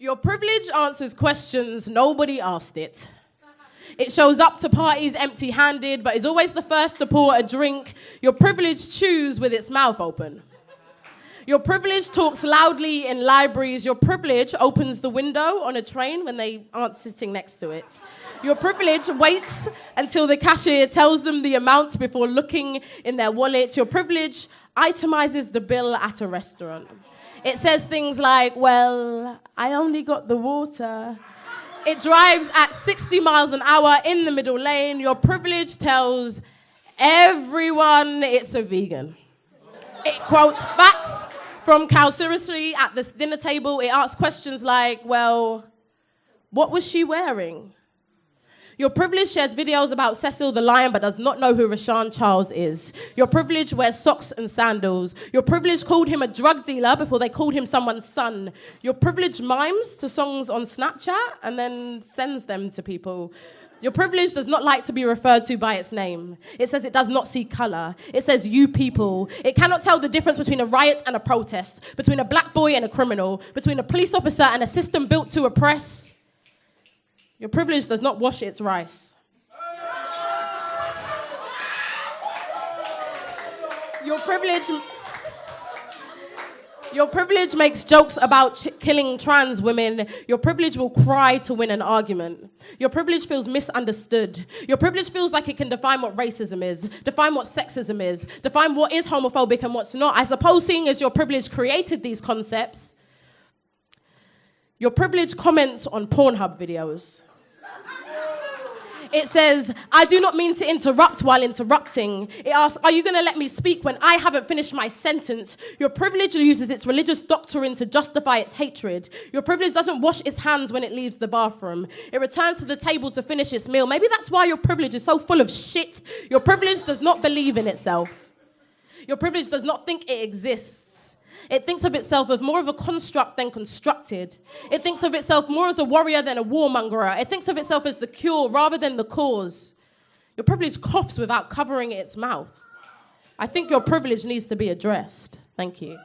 Your privilege answers questions nobody asked it. It shows up to parties empty-handed, but is always the first to pour a drink. Your privilege chews with its mouth open. Your privilege talks loudly in libraries. Your privilege opens the window on a train when they aren't sitting next to it. Your privilege waits until the cashier tells them the amount before looking in their wallet. Your privilege itemizes the bill at a restaurant. It says things like, well, I only got the water. It drives at 60 miles an hour in the middle lane. Your privilege tells everyone it's a vegan. It quotes facts from Cowseriously at this dinner table. It asks questions like, well, what was she wearing? Your privilege shares videos about Cecil the Lion but does not know who Rashawn Charles is. Your privilege wears socks and sandals. Your privilege called him a drug dealer before they called him someone's son. Your privilege mimes to songs on Snapchat and then sends them to people. Your privilege does not like to be referred to by its name. It says it does not see color. It says you people. It cannot tell the difference between a riot and a protest, between a black boy and a criminal, between a police officer and a system built to oppress. Your privilege does not wash its rice. Your privilege makes jokes about killing trans women. Your privilege will cry to win an argument. Your privilege feels misunderstood. Your privilege feels like it can define what racism is, define what sexism is, define what is homophobic and what's not. I suppose seeing as your privilege created these concepts, your privilege comments on Pornhub videos. It says, I do not mean to interrupt while interrupting. It asks, are you going to let me speak when I haven't finished my sentence? Your privilege uses its religious doctrine to justify its hatred. Your privilege doesn't wash its hands when it leaves the bathroom. It returns to the table to finish its meal. Maybe that's why your privilege is so full of shit. Your privilege does not believe in itself. Your privilege does not think it exists. It thinks of itself as more of a construct than constructed. It thinks of itself more as a warrior than a warmonger. It thinks of itself as the cure rather than the cause. Your privilege coughs without covering its mouth. I think your privilege needs to be addressed. Thank you.